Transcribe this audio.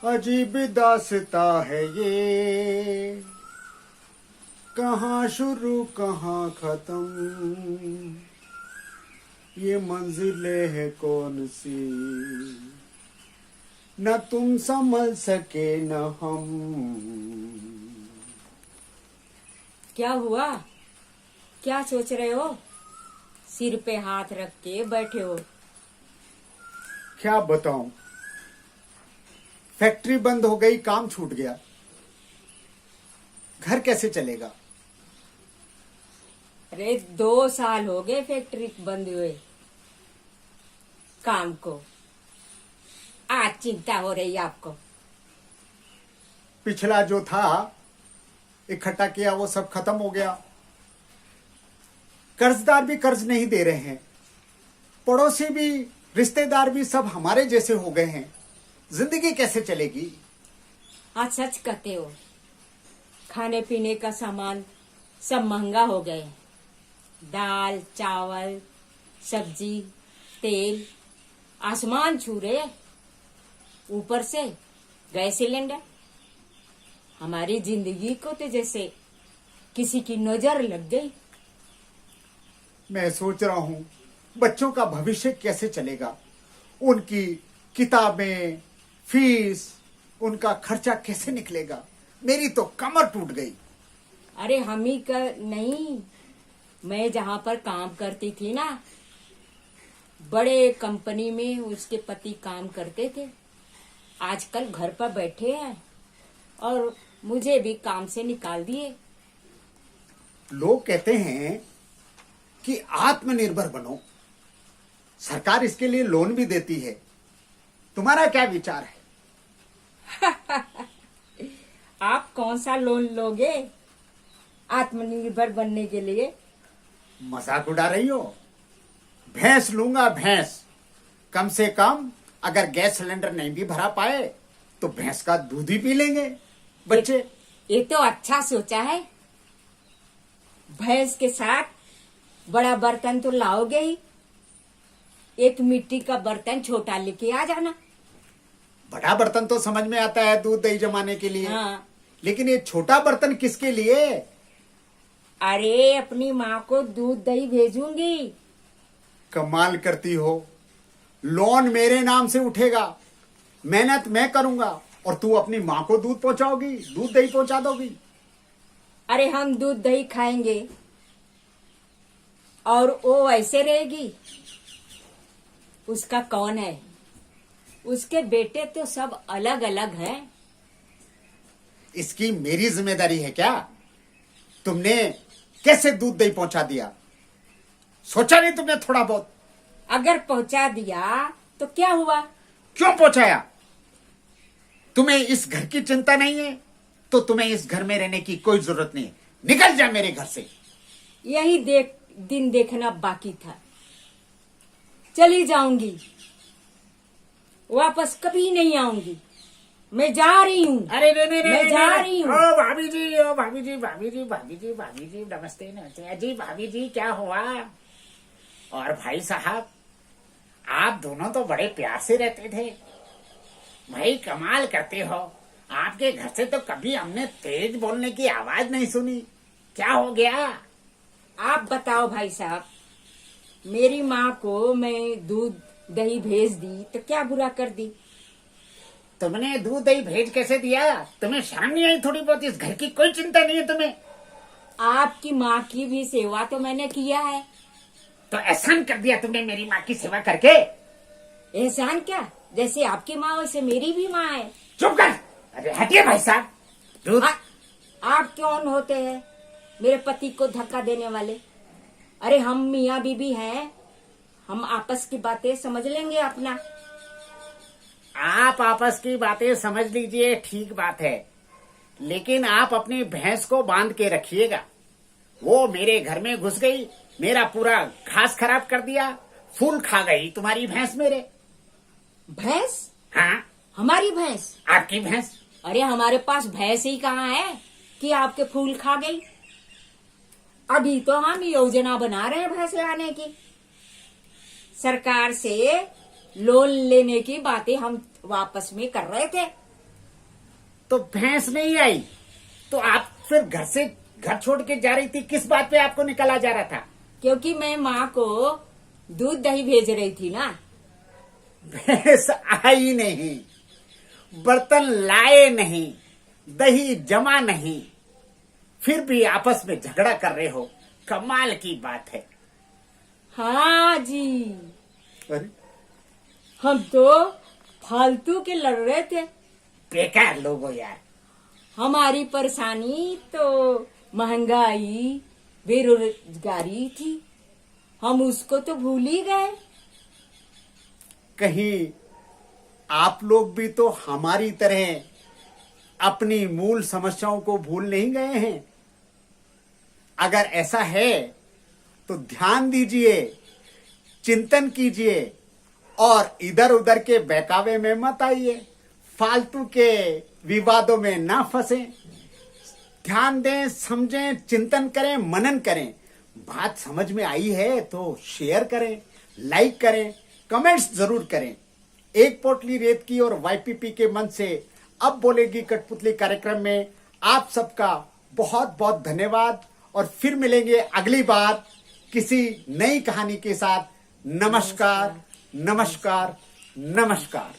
अजीब दास्ता है ये, कहाँ शुरू कहाँ खत्म, ये मंजिलें है कौन सी, न तुम समझ सके न हम। क्या हुआ? क्या सोच रहे हो? सिर पे हाथ रख के बैठे हो। क्या बताऊं, फैक्ट्री बंद हो गई, काम छूट गया, घर कैसे चलेगा। अरे 2 साल हो गए फैक्ट्री बंद हुए काम को, आज चिंता हो रही है आपको? पिछला जो था इकट्ठा किया वो सब खत्म हो गया, कर्जदार भी कर्ज नहीं दे रहे हैं, पड़ोसी भी रिश्तेदार भी सब हमारे जैसे हो गए हैं, जिंदगी कैसे चलेगी। हाँ सच कहते हो, खाने पीने का सामान सब महंगा हो गए, दाल चावल सब्जी तेल आसमान छू रहे, ऊपर से गैस सिलेंडर। हमारी जिंदगी को तो जैसे किसी की नजर लग गई। मैं सोच रहा हूं बच्चों का भविष्य कैसे चलेगा, उनकी किताबें फीस उनका खर्चा कैसे निकलेगा। मेरी तो कमर टूट गई। अरे हम ही का नहीं, मैं जहां पर काम करती थी ना, बड़े कंपनी में उसके पति काम करते थे, आजकल घर पर बैठे हैं और मुझे भी काम से निकाल दिए। लोग कहते हैं कि आत्मनिर्भर बनो, सरकार इसके लिए लोन भी देती है, तुम्हारा क्या विचार है। आप कौन सा लोन लोगे आत्मनिर्भर बनने के लिए? मजाक उड़ा रही हो। भैंस लूंगा, भैंस। कम से कम अगर गैस सिलेंडर नहीं भी भरा पाए तो भैंस का दूध ही पी लेंगे बच्चे। ये तो अच्छा सोचा है। भैंस के साथ बड़ा बर्तन तो लाओगे ही, एक मिट्टी का बर्तन छोटा लेके आ जाना। बड़ा बर्तन तो समझ में आता है दूध दही जमाने के लिए, हाँ। लेकिन ये छोटा बर्तन किसके लिए। अरे अपनी माँ को दूध दही भेजूंगी। कमाल करती हो, लोन मेरे नाम से उठेगा, मेहनत मैं करूंगा और तू अपनी माँ को दूध पहुंचाओगी, दूध दही पहुंचा दोगी। अरे हम दूध दही खाएंगे और वो ऐसे रहेगी, उसका कौन है? उसके बेटे तो सब अलग अलग हैं। इसकी मेरी जिम्मेदारी है क्या? तुमने कैसे दूध दही पहुंचा दिया, सोचा नहीं तुमने थोड़ा बहुत? अगर पहुंचा दिया तो क्या हुआ? क्यों पहुंचाया? तुम्हें इस घर की चिंता नहीं है तो तुम्हें इस घर में रहने की कोई जरूरत नहीं है, निकल जा मेरे घर से। यही दिन देखना बाकी था। चली जाऊंगी, वापस कभी नहीं आऊंगी, मैं जा रही हूँ। अरे नहीं मैं जा रही हूँ। ओ भाभी जी, ओ भाभी जी, भाभी जी, भाभी जी, भाभी जी, नमस्ते नमस्ते। जी भाभी जी, क्या हुआ? और भाई साहब, आप दोनों तो बड़े प्यार से रहते थे भाई, कमाल करते हो। आपके घर से तो कभी हमने तेज बोलने की आवाज नहीं सुनी, क्या हो गया? आप बताओ भाई साहब, मेरी माँ को मैं दूध दही भेज दी तो क्या बुरा कर दी? तुमने दूध दही भेज कैसे दिया? तुम्हें शर्म नहीं आई थोड़ी बहुत? इस घर की कोई चिंता नहीं है तुम्हें? आपकी माँ की भी सेवा तो मैंने किया है। तो एहसान कर दिया तुमने मेरी माँ की सेवा करके। एहसान क्या? जैसे आपकी माँ वैसे मेरी भी माँ है। चुप कर। अरे हटिए भाई साहब। दूध आप कौन होते हैं मेरे पति को धक्का देने वाले? अरे हम मियाँ बीबी हैं, हम आपस की बातें समझ लेंगे अपना। आप आपस की बातें समझ लीजिए, ठीक बात है, लेकिन आप अपनी भैंस को बांध के रखिएगा। वो मेरे घर में घुस गई, मेरा पूरा घास खराब कर दिया, फूल खा गई तुम्हारी भैंस मेरे। भैंस? हाँ, हमारी भैंस? आपकी भैंस। अरे हमारे पास भैंस ही कहाँ है कि आपके फूल खा गई। अभी तो हम योजना बना रहे हैं भैंस लाने की। सरकार से लोन लेने की बातें हम वापस में कर रहे थे, तो भैंस नहीं आई, तो आप फिर घर छोड़ के जा रही थी, किस बात पे आपको निकला जा रहा था? क्योंकि मैं माँ को दूध दही भेज रही थी ना। भैंस आई नहीं, बर्तन लाए नहीं, दही जमा नहीं, फिर भी आपस में झगड़ा कर रहे हो, कमाल की बात है। हाँ जी, अरे हम तो फालतू के लड़ रहे थे। बेकार लोग हो यार। हमारी परेशानी तो महंगाई बेरोजगारी थी, हम उसको तो भूल ही गए। कहीं आप लोग भी तो हमारी तरह अपनी मूल समस्याओं को भूल नहीं गए हैं? अगर ऐसा है तो ध्यान दीजिए, चिंतन कीजिए और इधर उधर के बहकावे में मत आइए, फालतू के विवादों में ना फंसें। ध्यान दें, समझें, चिंतन करें, मनन करें। बात समझ में आई है तो शेयर करें, लाइक करें, कमेंट्स जरूर करें। एक पोटली रेत की और वाईपीपी के मन से अब बोलेगी कठपुतली कार्यक्रम में आप सबका बहुत बहुत धन्यवाद, और फिर मिलेंगे अगली बार किसी नई कहानी के साथ। नमस्कार, नमस्कार, नमस्कार।